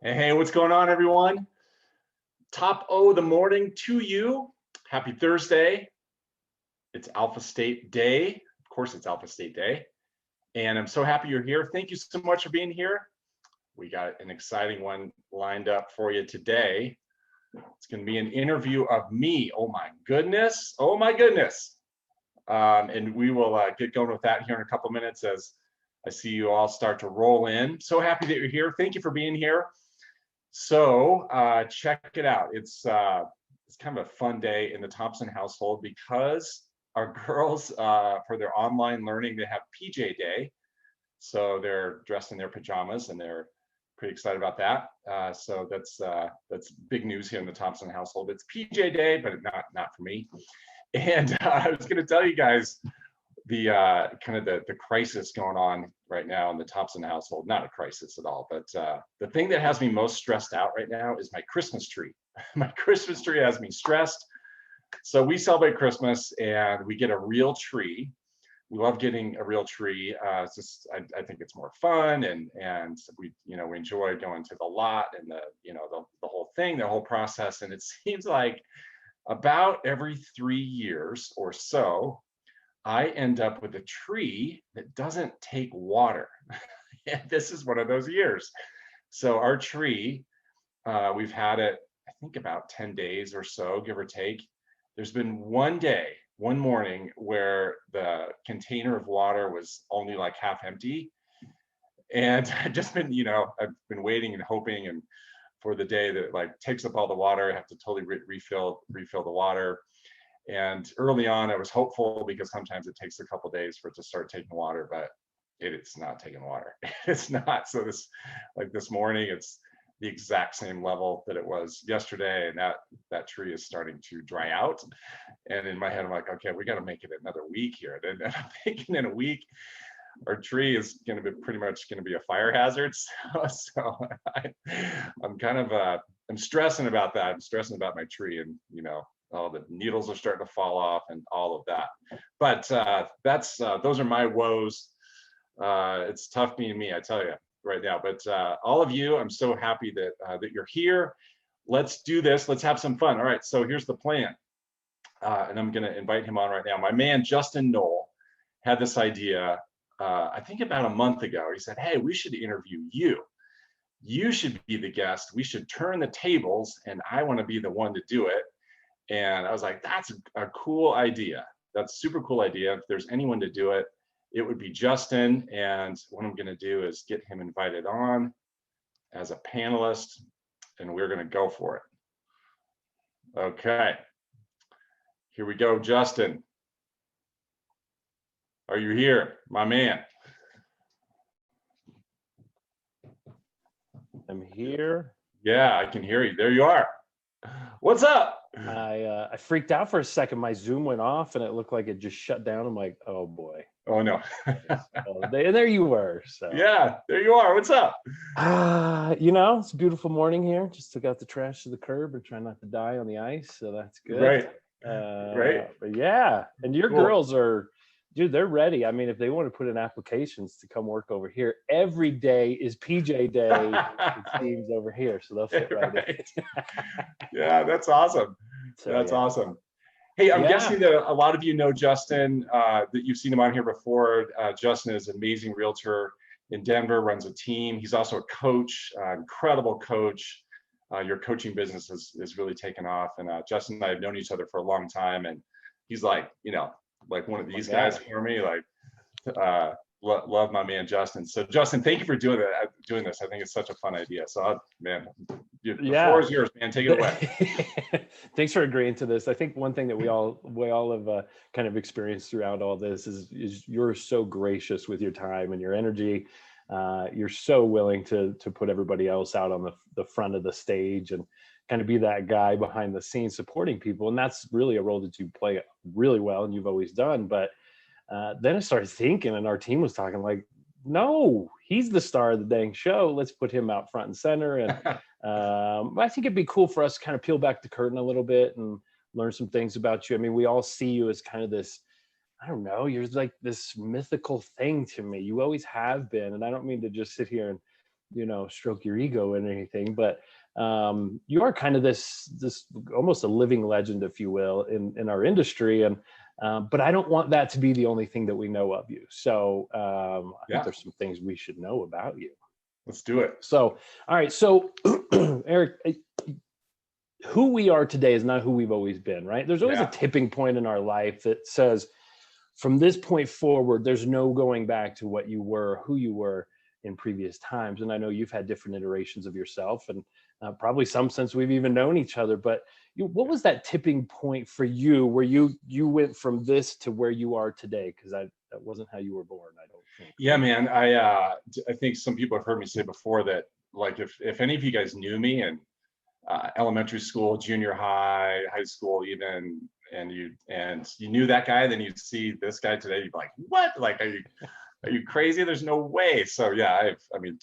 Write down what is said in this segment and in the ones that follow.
Hey, what's going on, everyone? Top O of the morning to you. Happy Thursday. It's Alpha State Day. Of course, it's Alpha State Day. And I'm so happy you're here. Thank you so much for being here. We got an exciting one lined up for you today. It's going to be an interview of me. Oh, my goodness. Oh, my goodness. And we will get going with that here in a couple minutes as I see you all start to roll in. So happy that you're here. Thank you for being here. So check it out. It's kind of a fun day in the Thompson household because our girls, for their online learning, they have PJ Day. So they're dressed in their pajamas and they're pretty excited about that. So that's big news here in the Thompson household. It's PJ Day, but not for me. And I was going to tell you guys the kind of the crisis going on right now in the Thompson household. Not a crisis at all, but the thing that has me most stressed out right now is my Christmas tree. My Christmas tree has me stressed. So we celebrate Christmas and we get a real tree. We love getting a real tree. It's just I think it's more fun, and we we enjoy going to the lot and the whole thing, the whole process. And it seems like about every 3 years or so, I end up with a tree that doesn't take water. And this is one of those years. So our tree, we've had it, I think about 10 days or so, give or take. There's been one day, one morning where the container of water was only like half empty. And I've just been, I've been waiting and hoping and for the day that like takes up all the water. I have to totally refill the water. And early on, I was hopeful because sometimes it takes a couple days for it to start taking water, but it's not taking water. It's not. So this morning, it's the exact same level that it was yesterday, and that tree is starting to dry out. And in my head, I'm like, okay, we got to make it another week here. And I'm thinking in a week, our tree is going to be pretty much going to be a fire hazard. So I'm kind of I'm stressing about that. I'm stressing about my tree, and all the needles are starting to fall off and all of that. But those are my woes. It's tough being me, I tell you right now. But all of you, I'm so happy that you're here. Let's do this. Let's have some fun. All right. So here's the plan, and I'm going to invite him on right now. My man Justin Knoll had this idea. I think about a month ago. He said, "Hey, we should interview you. You should be the guest. We should turn the tables, and I want to be the one to do it." And I was like, that's a cool idea. That's a super cool idea. If there's anyone to do it, it would be Justin. And what I'm going to do is get him invited on as a panelist, and we're going to go for it. Okay. Here we go, Justin. Are you here, my man? I'm here. Yeah, I can hear you. There you are. What's up? I freaked out for a second. My Zoom went off and it looked like it just shut down. I'm like, oh boy. Oh no. And there you were. So yeah, there you are. What's up? It's a beautiful morning here. Just took out the trash to the curb and try not to die on the ice. So that's good. Right. Right. But yeah. And your girls are, dude, they're ready. I mean, if they want to put in applications to come work over here, every day is PJ Day, it seems, over here. So they'll fit right in. Yeah, that's awesome. So, that's awesome. Hey, I'm guessing that a lot of you know Justin, that you've seen him on here before. Justin is an amazing realtor in Denver, runs a team. He's also a coach, incredible coach. Your coaching business is really taken off. And Justin and I have known each other for a long time. And he's like, like one of these guys for me. Like, love my man Justin. So Justin, thank you for doing this. I think it's such a fun idea. So man, the floor is yours, man. Take it away. Thanks for agreeing to this. I think one thing that we all have kind of experienced throughout all this is you're so gracious with your time and your energy. You're so willing to put everybody else out on the front of the stage and kind of be that guy behind the scenes supporting people. And that's really a role that you play really well and you've always done. But then I started thinking, and our team was talking like, no, he's the star of the dang show. Let's put him out front and center. And I think it'd be cool for us to kind of peel back the curtain a little bit and learn some things about you. I mean, we all see you as kind of this, I don't know, you're like this mythical thing to me. You always have been. And I don't mean to just sit here and stroke your ego and anything, but you are kind of this almost a living legend, if you will, in our industry. And but I don't want that to be the only thing that we know of you. So I think there's some things we should know about you. Let's do it. So, all right. So Eric, who we are today is not who we've always been, right? There's always a tipping point in our life that says, from this point forward, there's no going back to what you were, who you were in previous times. And I know you've had different iterations of yourself, and probably some since we've even known each other. But what was that tipping point for you where you went from this to where you are today? Because that wasn't how you were born, I don't think. Yeah, man. I think some people have heard me say before that, like, if any of you guys knew me in elementary school, junior high, high school, even, and you knew that guy, then you'd see this guy today, you'd be like, what? Like, are you crazy? There's no way. So yeah,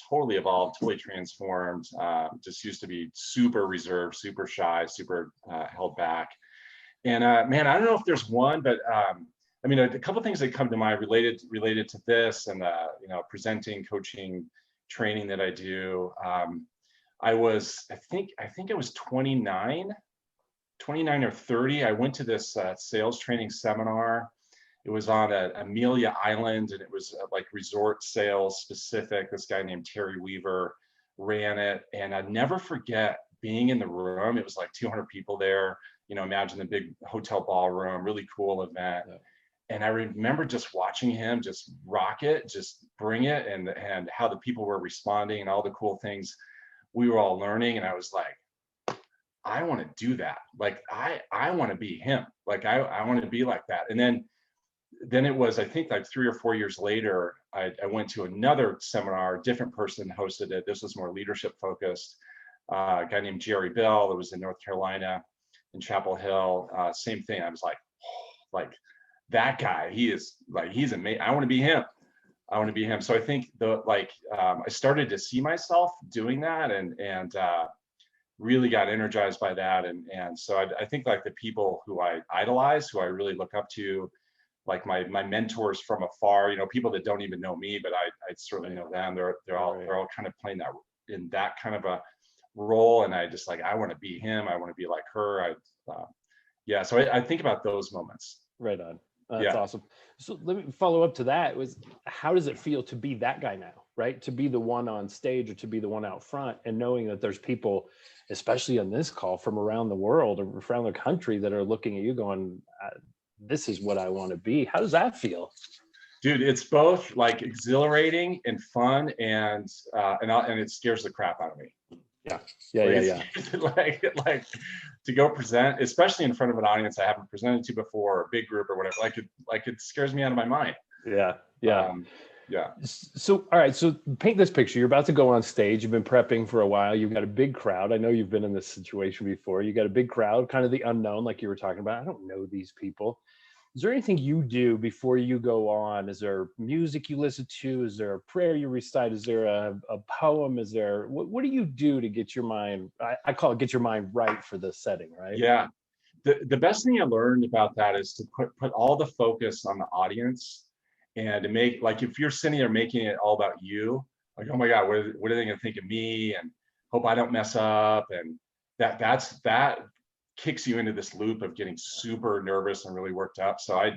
totally evolved, totally transformed. Just used to be super reserved, super shy, super held back. And man, I don't know if there's one, but a couple of things that come to mind related to this, and presenting, coaching, training that I do. I think I was 29 or 30. I went to this sales training seminar. It was on Amelia Island, and it was like resort sales specific. This guy named Terry Weaver ran it. And I'd never forget being in the room. It was like 200 people there. Imagine the big hotel ballroom, really cool event. Yeah. And I remember just watching him just rock it, just bring it, and how the people were responding and all the cool things we were all learning. And I was like, I want to do that. Like, I want to be him. Like, I want to be like that. And then it was, I think, like 3 or 4 years later, I went to another seminar, different person hosted it. This was more leadership focused. A guy named Jerry Bell that was in North Carolina, in Chapel Hill. Same thing. I was like that guy, he's amazing. I want to be him. So I think I started to see myself doing that, and really got energized by that. And so I think, like, the people who I idolize, who I really look up to, like my mentors from afar, people that don't even know me, but I certainly know them. They're all kind of playing that in that kind of a role. And I just I want to be him. I want to be like her. So I think about those moments. Right on. That's awesome. So let me follow up to that. How does it feel to be that guy now, right? To be the one on stage, or to be the one out front, and knowing that there's people, especially on this call, from around the world or around the country, that are looking at you going, this is what I want to be. How does that feel? Dude, it's both like exhilarating and fun, and it scares the crap out of me. Yeah. Like to go present, especially in front of an audience I haven't presented to before, or a big group or whatever. Like it scares me out of my mind. Yeah. Yeah. So, all right. So paint this picture. You're about to go on stage. You've been prepping for a while. You've got a big crowd. I know you've been in this situation before. You got a big crowd, kind of the unknown, like you were talking about. I don't know these people. Is there anything you do before you go on? Is there music you listen to? Is there a prayer you recite? Is there a poem? Is there, what do you do to get your mind, I call it get your mind right for this setting, right? Yeah. The best thing I learned about that is to put all the focus on the audience, and to make, like, if you're sitting there making it all about you, like, oh my God, what are they going to think of me? And hope I don't mess up. And that kicks you into this loop of getting super nervous and really worked up. So I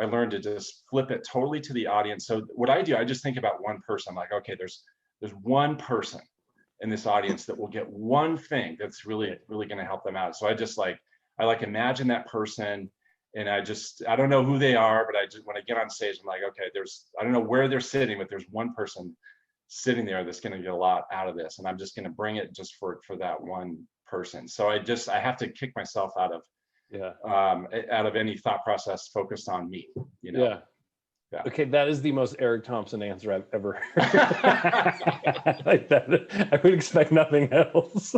learned to just flip it totally to the audience. So what I do, I just think about one person. Like, okay, there's one person in this audience that will get one thing that's really going to help them out. So I imagine that person, and I don't know who they are, but when I get on stage, I'm like, okay, I don't know where they're sitting, but there's one person sitting there that's going to get a lot out of this, and I'm just going to bring it just for that one person. So I have to kick myself out of any thought process focused on me. Yeah. Okay, that is the most Eric Thompson answer I've ever heard. Like that, I would expect nothing else.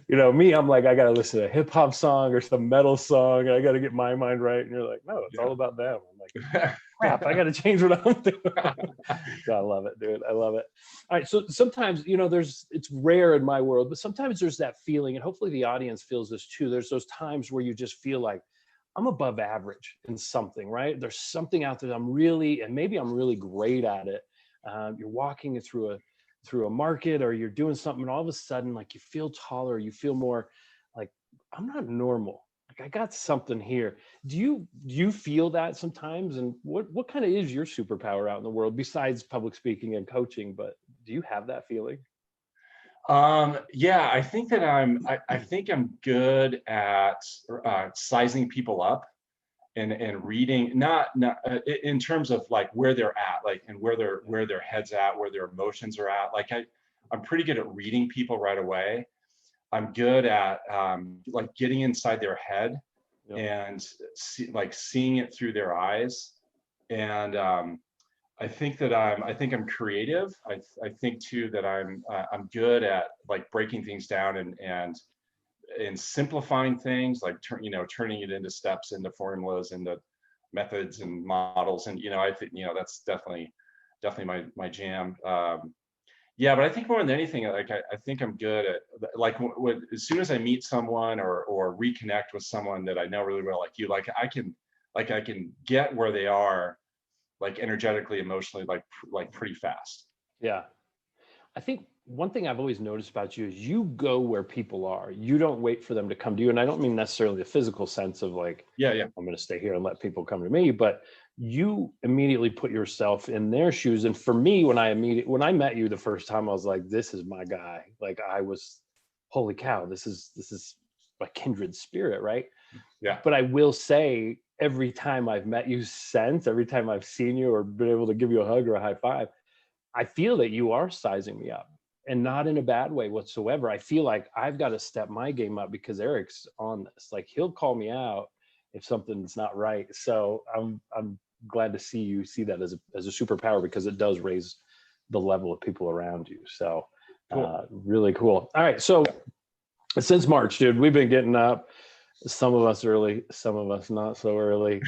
Me, I'm like, I gotta listen to a hip hop song or some metal song, and I gotta get my mind right. And you're like, no, it's all about them. I'm like, crap, I gotta change what I'm doing. I love it, dude. I love it. All right, so sometimes, it's rare in my world, but sometimes there's that feeling, and hopefully the audience feels this too. There's those times where you just feel like, I'm above average in something, right? There's something out there that maybe I'm really great at it. You're walking through a through a market or you're doing something, and all of a sudden, like, you feel taller, you feel more like, I'm not normal. Like, I got something here. Do you feel that sometimes? And what kind of is your superpower out in the world besides public speaking and coaching? But do you have that feeling? Yeah, I think that I think I'm good at sizing people up and reading, not in terms of like where they're at, like, and where their heads at, where their emotions are at. Like I'm pretty good at reading people right away. I'm good at like getting inside their head Yep. and like seeing it through their eyes. And I think I'm creative. I think too that I'm good at like breaking things down and simplifying things, like turning it into steps, into formulas, into methods and models. And I think that's definitely my jam. Yeah, but I think more than anything, like I think I'm good at, like, as soon as I meet someone or reconnect with someone that I know really well, like you, like I can get where they are, like energetically, emotionally, like pretty fast. Yeah. I think one thing I've always noticed about you is you go where people are. You don't wait for them to come to you. And I don't mean necessarily the physical sense of like, Yeah, yeah. I'm going to stay here and let people come to me, but you immediately put yourself in their shoes. And for me, when I met you the first time, I was like, this is my guy. Like, I was, holy cow, this is a kindred spirit, right? Yeah. But I will say, every time I've met you since, every time I've seen you or been able to give you a hug or a high five, I feel that you are sizing me up, and not in a bad way whatsoever. I feel like I've got to step my game up because Eric's on this. Like, he'll call me out if something's not right. So I'm glad to see you see that as a superpower, because it does raise the level of people around you. So Cool. really cool. All right. So since March, dude, we've been getting up. Some of us early, some of us not so early.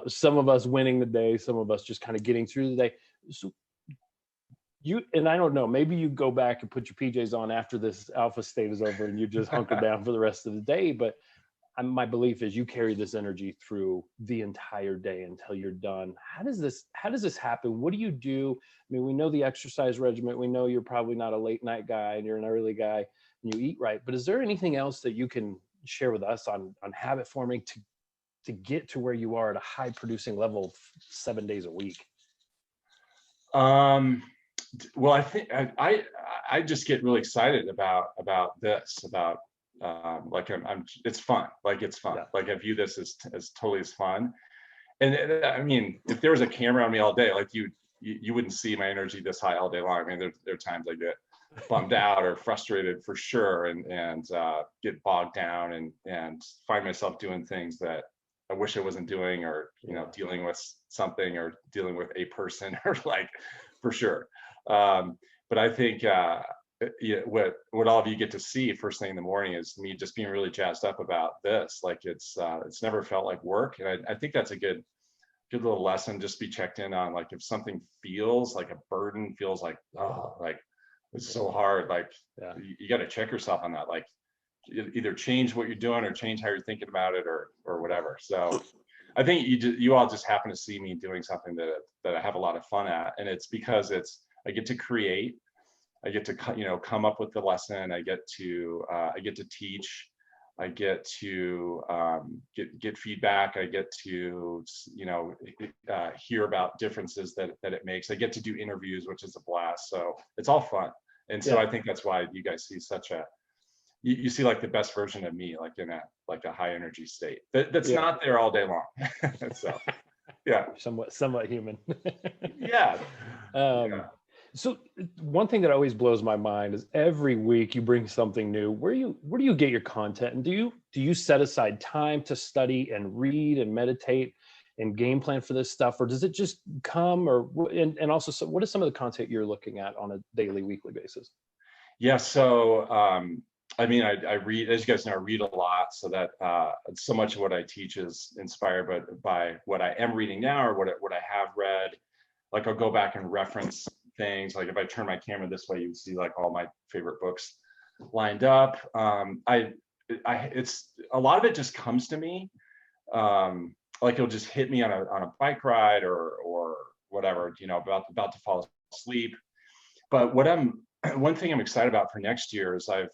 Some of us winning the day, some of us just kind of getting through the day. So and I don't know, maybe you go back and put your PJs on after this alpha state is over and you just hunker down for the rest of the day. But my belief is you carry this energy through the entire day until you're done. How does this happen? What do you do? I mean, we know the exercise regimen. We know you're probably not a late night guy and you're an early guy and you eat right. But is there anything else that you can share with us on habit forming to get to where you are at a high producing level 7 days a week? Well, I think I just get really excited about this, about like I'm it's fun. Like, it's fun. Yeah. Like, I view this as totally as fun. And I mean, if there was a camera on me all day, like you wouldn't see my energy this high all day long. I mean, there are times I get bummed out or frustrated for sure, and get bogged down and find myself doing things that I wish I wasn't doing, or dealing with something, or dealing with a person, or like, for sure. But I think what all of you get to see first thing in the morning is me just being really jazzed up about this. Like, it's never felt like work, and I think that's a good little lesson. Just be checked in on, like, if something feels like a burden, feels like, oh, like it's so hard, like, Yeah. you got to check yourself on that. Like, either change what you're doing or change how you're thinking about it, or whatever. So I think you all just happen to see me doing something that I have a lot of fun at, and it's because I get to create, I get to come up with the lesson, I get to teach, I get to get feedback, I get to hear about differences that it makes. I get to do interviews, which is a blast. So it's all fun, and so Yeah. I think that's why you guys see you see like the best version of me, like in a high energy state that's not there all day long. So yeah, somewhat human. yeah. So one thing that always blows my mind is every week you bring something new. Where do you get your content? And do you set aside time to study and read and meditate and game plan for this stuff, or does it just come? And also, so what is some of the content you're looking at on a daily, weekly basis? Yeah, so I mean, I read, as you guys know, I read a lot, so that so much of what I teach is inspired by what I am reading now, or what I have read. Like, I'll go back and reference things. Like, if I turn my camera this way, you would see like all my favorite books lined up. It's a lot of it just comes to me. Like, it'll just hit me on a bike ride or whatever, about to fall asleep. But one thing I'm excited about for next year is I've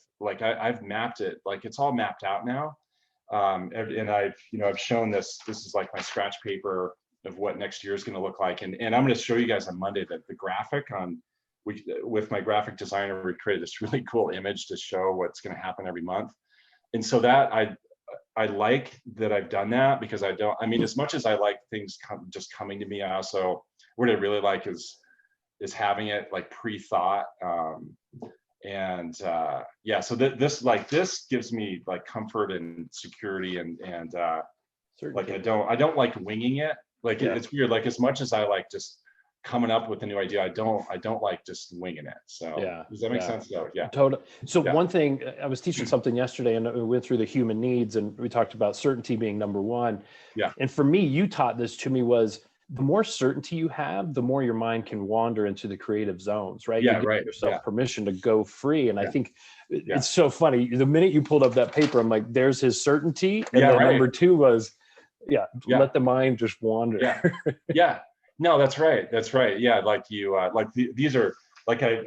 mapped it, like it's all mapped out now. And I've shown this is like my scratch paper of what next year is going to look like. And I'm going to show you guys on Monday that the graphic with my graphic designer, we created this really cool image to show what's going to happen every month. And so that I like that I've done that, because as much as I like things just coming to me, I also, what I really like is having it like pre-thought. So this gives me like comfort and security and like I don't like winging it. Like it's weird. Like as much as I like just coming up with a new idea, I don't like just winging it. So does that make sense? So totally. So one thing, I was teaching something yesterday, and we went through the human needs, and we talked about certainty being number one. Yeah. And for me, you taught this to me, was the more certainty you have, the more your mind can wander into the creative zones, right? Yeah, you give right. yourself permission to go free. And I think it's so funny. The minute you pulled up that paper, I'm like, there's his certainty. And then number two was, let the mind just wander. Yeah. No, that's right. That's right. Yeah. Like these are like, I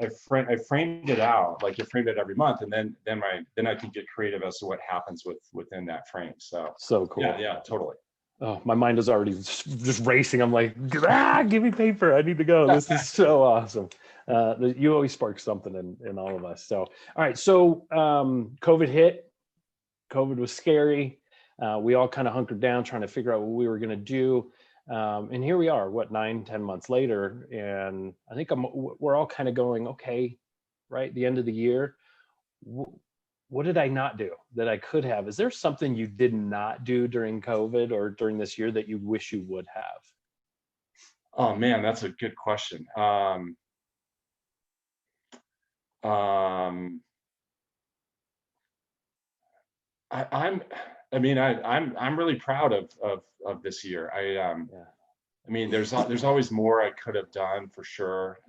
framed it out, like you framed it every month. And then I can get creative as to what happens within that frame. So cool. Yeah, totally. Oh, my mind is already just racing. I'm like, give me paper. I need to go. This is so awesome. You always spark something in all of us. So, all right. So COVID hit. COVID was scary. We all kind of hunkered down trying to figure out what we were going to do. And here we are, 9-10 months later. And I think we're all kind of going, okay, right? The end of the year. What did I not do that I could have? Is there something you did not do during COVID or during this year that you wish you would have? Oh man, that's a good question. I'm really proud of this year. I mean, there's always more I could have done for sure.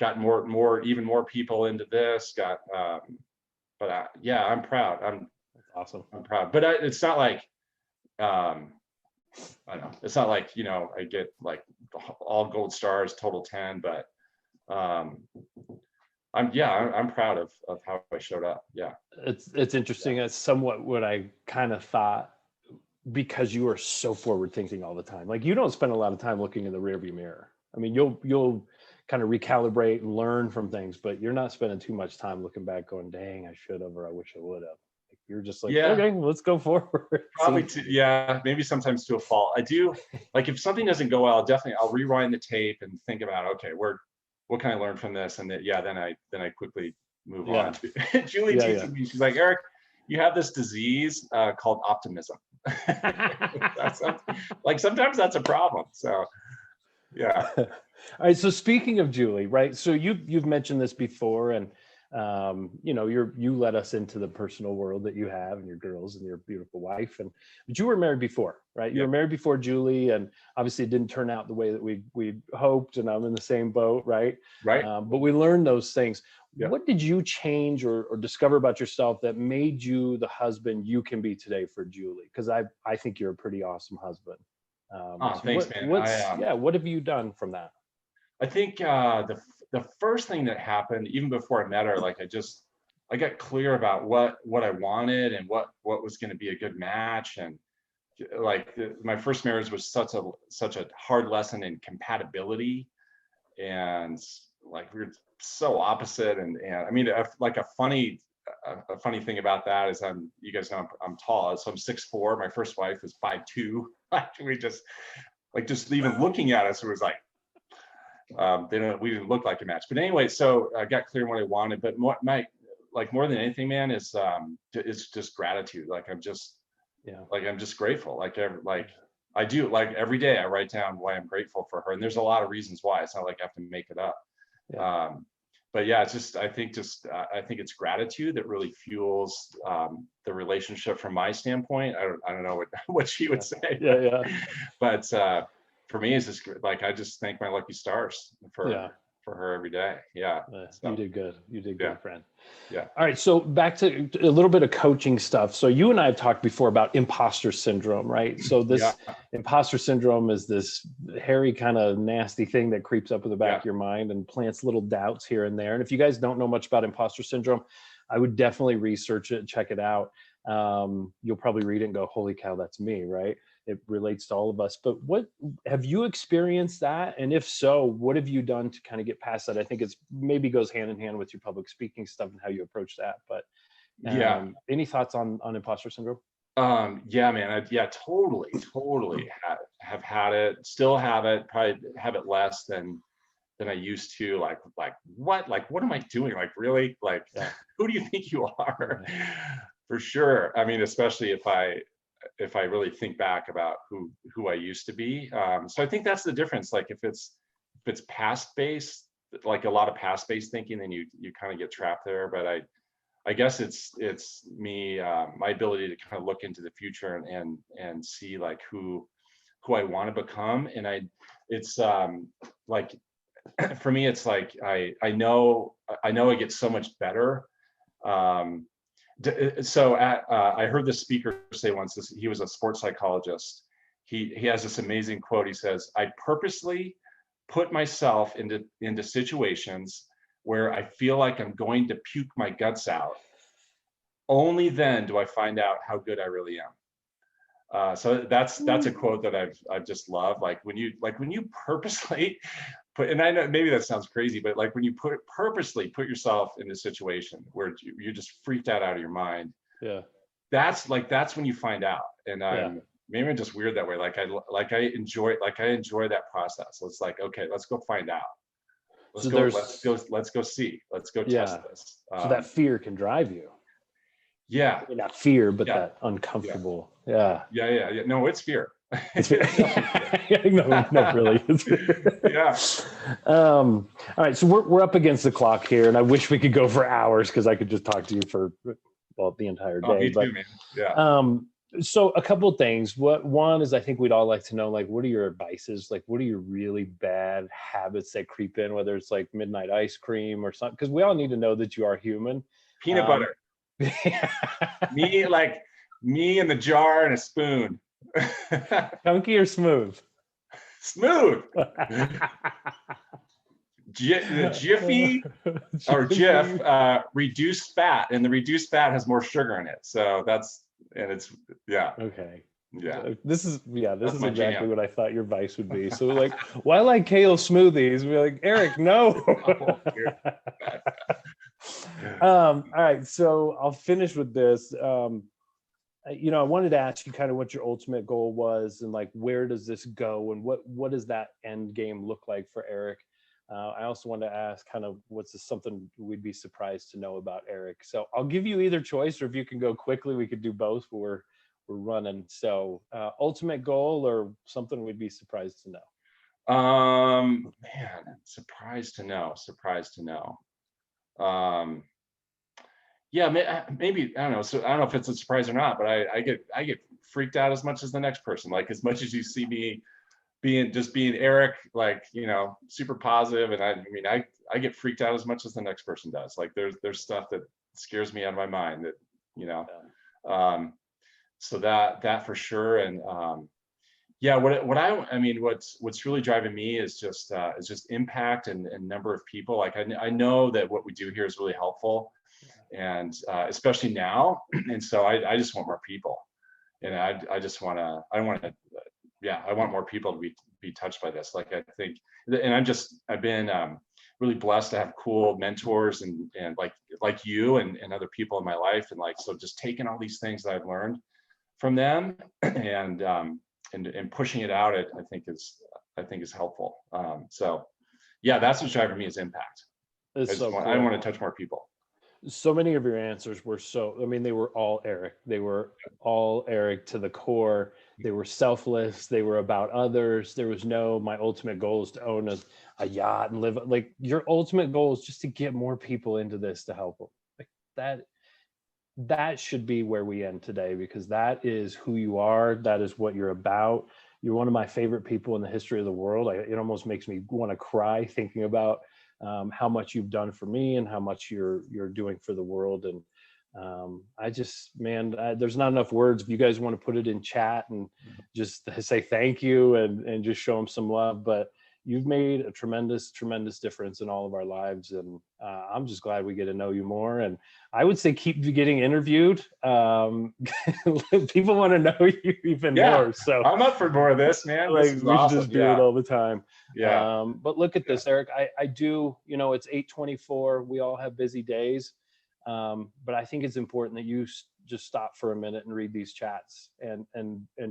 Got even more people into this. I'm proud. That's awesome. I'm proud, but it's not like, I don't know. It's not like, I get like all gold stars, total 10, but I'm proud of how I showed up. Yeah. It's interesting. It's somewhat what I kind of thought, because you are so forward thinking all the time. Like you don't spend a lot of time looking in the rearview mirror. I mean, you'll kind of recalibrate and learn from things, but you're not spending too much time looking back going, dang, I should have, or I wish I would have. Like, you're just like, okay, let's go forward. Probably maybe sometimes to a fault. I do, like if something doesn't go well, I'll rewind the tape and think about, okay, what can I learn from this? And then I quickly move on. Julie teaches me, she's like, Eric, you have this disease called optimism. Like sometimes that's a problem. So yeah. All right. So speaking of Julie, right? So you've mentioned this before, and you let us into the personal world that you have and your girls and your beautiful wife, but you were married before, right? You were married before Julie, and obviously it didn't turn out the way that we hoped, and I'm in the same boat, right? Right. But we learned those things. Yeah. What did you change or discover about yourself that made you the husband you can be today for Julie? Because I think you're a pretty awesome husband. Thanks, man. What have you done from that? I think the first thing that happened, even before I met her, like I got clear about what I wanted and what was going to be a good match. And like my first marriage was such a hard lesson in compatibility, and like we were so opposite. And I mean, like a funny thing about that is you guys know I'm tall, so I'm 6'4". My first wife was 5'2". We just even looking at us, it was like, we didn't look like a match. But anyway, so I got clear on what I wanted. But more than anything, man, is just gratitude. Like I'm just grateful. Like I do, like every day I write down why I'm grateful for her, and there's a lot of reasons why. It's not like I have to make it up. But yeah, it's just I think it's gratitude that really fuels the relationship from my standpoint. I don't know what she would say. Yeah. But for me, it's just like I just thank my lucky stars for for her every day. Yeah. So, You did good. You did good, friend. Yeah. All right. So back to a little bit of coaching stuff. So you and I have talked before about imposter syndrome, right? So this imposter syndrome is this hairy kind of nasty thing that creeps up in the back of your mind and plants little doubts here and there. And if you guys don't know much about imposter syndrome, I would definitely research it, check it out. You'll probably read it and go, holy cow, that's me, right? It relates to all of us. But what have you experienced that? And if so, what have you done to kind of get past that? I think it's maybe goes hand in hand with your public speaking stuff and how you approach that. But any thoughts on imposter syndrome? Yeah, man. Totally have had it, still have it, probably have it less than I used to. Like what am I doing? Like, really? Like, who do you think you are? For sure. I mean, especially if I really think back about who I used to be. So I think that's the difference. Like if it's past based, like a lot of past based thinking, then you kind of get trapped there. But I guess it's me, my ability to kind of look into the future and see like who I want to become. And it's like, for me, it's like, I know it gets so much better. So I heard this speaker say once, he was a sports psychologist. He has this amazing quote. He says, "I purposely put myself into situations where I feel like I'm going to puke my guts out. Only then do I find out how good I really am." So that's a quote that I've just loved. Like when you purposely put, and I know maybe that sounds crazy, but like when you purposely put yourself in a situation where you're just freaked out of your mind. Yeah. That's when you find out. And maybe I'm just weird that way. Like I enjoy that process. So it's like, okay, let's go find out. Let's go see. Let's go test this. So that fear can drive you. Yeah. Not fear, but that uncomfortable. Yeah. No, it's fear. It's fear. no, really. Yeah. All right. So we're up against the clock here, and I wish we could go for hours because I could just talk to you for the entire day. Me too, man. Yeah. So a couple of things. One is I think we'd all like to know, like, what are your advices? Like, what are your really bad habits that creep in, whether it's like midnight ice cream or something? Because we all need to know that you are human. Peanut butter. me in the jar and a spoon. Chunky or smooth? Smooth. Jiffy or Jif, reduced fat, and the reduced fat has more sugar in it. So okay. Yeah. This is exactly what I thought your vice would be. So like, why like kale smoothies? We're like, Eric, no. All right. So I'll finish with this. I wanted to ask you kind of what your ultimate goal was and like, where does this go and what does that end game look like for Eric? I also want to ask kind of something we'd be surprised to know about Eric. So I'll give you either choice, or if you can go quickly, we could do both. We're running. So ultimate goal or something we'd be surprised to know. Man, surprised to know. Yeah, maybe, I don't know. So I don't know if it's a surprise or not, but I get freaked out as much as the next person. Like as much as you see me being Eric, like, super positive. And I get freaked out as much as the next person does. Like there's stuff that scares me out of my mind that, so that for sure. And, what's really driving me is just impact and number of people. Like I know that what we do here is really helpful, and especially now. And so I just want more people, and I want more people to be touched by this. Like I think, and I've been really blessed to have cool mentors and like you and other people in my life, and like, so just taking all these things that I've learned from them and pushing it out, I think is helpful. So yeah, that's what's driving me is impact. I want to touch more people. So many of your answers were they were all Eric. They were all Eric to the core. They were selfless. They were about others. There was no, my ultimate goal is to own a yacht and live. Like your ultimate goal is just to get more people into this to help them. Like that should be where we end today, because that is who you are. That is what you're about. You're one of my favorite people in the history of the world. It almost makes me want to cry thinking about how much you've done for me and how much you're doing for the world. And I just, man, there's not enough words. If you guys want to put it in chat and just say thank you and just show them some love, but you've made a tremendous difference in all of our lives. And I'm just glad we get to know you more. And I would say keep getting interviewed. People want to know you even more. So I'm up for more of this, man. Like, This is we awesome. should just do it all the time. Yeah. But look at this, Eric. I do, it's 8:24. We all have busy days. But I think it's important that you just stop for a minute and read these chats and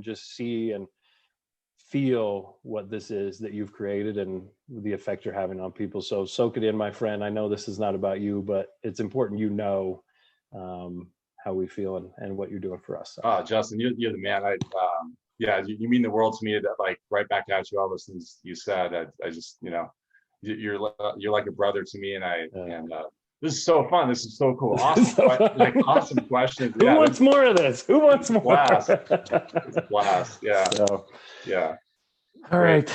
just see and feel what this is that you've created and the effect you're having on people. So soak it in, my friend. I know this is not about you, but it's important how we feel and what you're doing for us. So. Oh, Justin, you're the man. You mean the world to me. That, like, right back at you, all those things you said. I just, you're like a brother to me, and this is so fun. This is so cool. Awesome, awesome questions. Who wants more of this? Who wants more? Blast. It's a blast. Yeah. So, yeah. All right.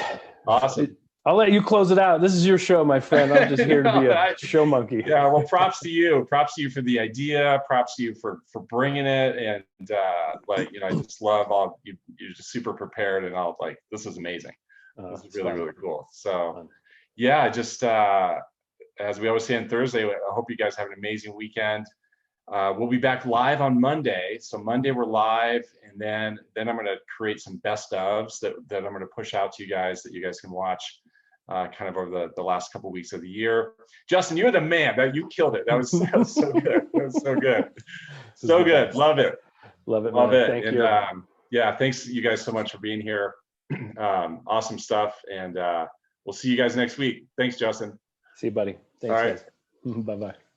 Awesome. I'll let you close it out. This is your show, my friend. I'm just here to be a show monkey. Yeah. Well, props to you. Props to you for the idea. Props to you for bringing it. And I just love all you're just super prepared, and all, like, this is amazing. This is really, really cool. So, yeah, just as we always say on Thursday, I hope you guys have an amazing weekend. We'll be back live on Monday. So Monday we're live, and then I'm going to create some best ofs that I'm going to push out to you guys that you guys can watch kind of over the last couple weeks of the year. Justin, you're the man. You killed it. That was so good. That was so good. So good. Love it. Love it. Love man. it. Thank and you. Yeah, thanks you guys so much for being here. Awesome stuff. And we'll see you guys next week. Thanks, Justin. See you, buddy. Thanks, all right. Bye-bye.